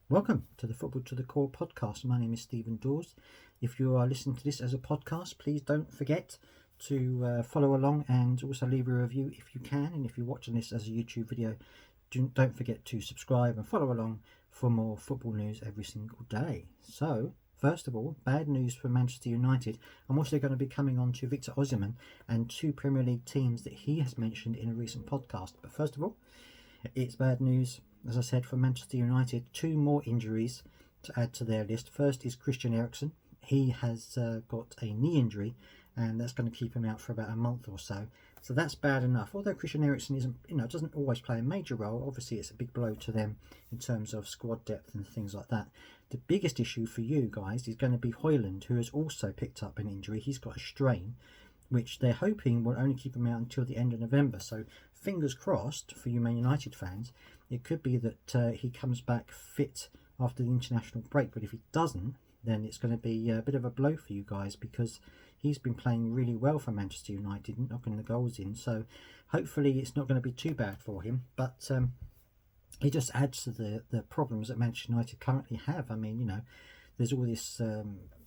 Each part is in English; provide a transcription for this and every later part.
Welcome to the Football to the Core podcast. My name is Stephen Dawes. If you are listening to this as a podcast, please don't forget to follow along and also leave a review if you can. And if you're watching this as a YouTube video, don't forget to subscribe and follow along for more football news every single day. So, first of all, bad news for Manchester United. I'm also going to be coming on to Victor Osimhen and two Premier League teams that he has mentioned in a recent podcast. But first of all, it's bad news, as I said, for Manchester United. Two more injuries to add to their list. First is Christian Eriksen. He has got a knee injury, and that's going to keep him out for about a month or so. So that's bad enough. Although Christian Eriksen doesn't always play a major role, obviously it's a big blow to them in terms of squad depth and things like that. The biggest issue for you guys is going to be Højlund, who has also picked up an injury. He's got a strain, which they're hoping will only keep him out until the end of November. So fingers crossed for you Man United fans. It could be that he comes back fit after the international break, but if he doesn't, then it's going to be a bit of a blow for you guys, because he's been playing really well for Manchester United, knocking the goals in. So hopefully it's not going to be too bad for him, but it just adds to the problems that Manchester United currently have. I mean, there's all this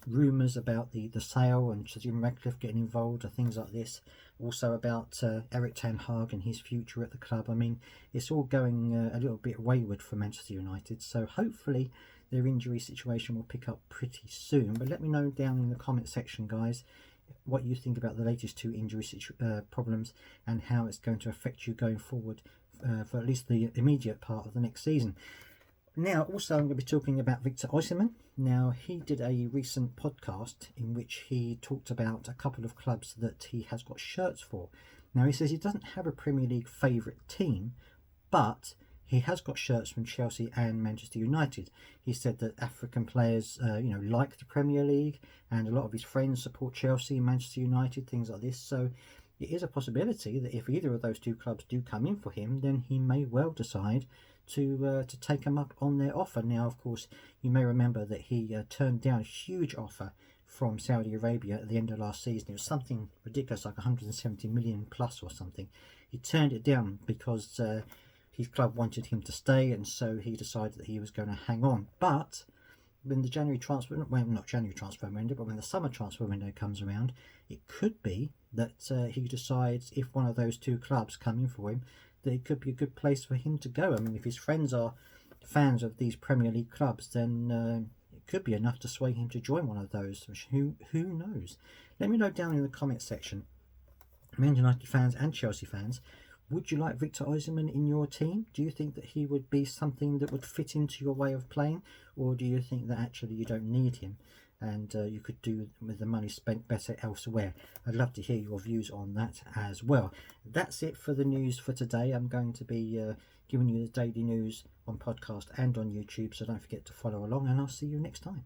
rumours about the sale and Jim Ratcliffe getting involved or things like this. Also about Erik ten Hag and his future at the club. I mean, it's all going a little bit wayward for Manchester United. So hopefully their injury situation will pick up pretty soon. But let me know down in the comment section, guys, what you think about the latest two injury problems and how it's going to affect you going forward for at least the immediate part of the next season. Now, also, I'm going to be talking about Victor Osimhen. Now, he did a recent podcast in which he talked about a couple of clubs that he has got shirts for. Now, he says he doesn't have a Premier League favourite team, but he has got shirts from Chelsea and Manchester United. He said that African players, like the Premier League, and a lot of his friends support Chelsea, Manchester United, things like this. So it is a possibility that if either of those two clubs do come in for him, then he may well decide to take them up on their offer. Now, of course, you may remember that he turned down a huge offer from Saudi Arabia at the end of last season. It was something ridiculous, like 170 million plus or something. He turned it down because his club wanted him to stay, and so he decided that he was going to hang on. But when the January transfer, well, not January transfer window, but when the summer transfer window comes around, it could be that he decides, if one of those two clubs come in for him, that it could be a good place for him to go. I mean, if his friends are fans of these Premier League clubs, then it could be enough to sway him to join one of those. Who knows? Let me know down in the comment section, Man United fans and Chelsea fans, would you like Victor Osimhen in your team? Do you think that he would be something that would fit into your way of playing? Or do you think that actually you don't need him and you could do with the money spent better elsewhere? I'd love to hear your views on that as well. That's it for the news for today. I'm going to be giving you the daily news on podcast and on YouTube, so don't forget to follow along, and I'll see you next time.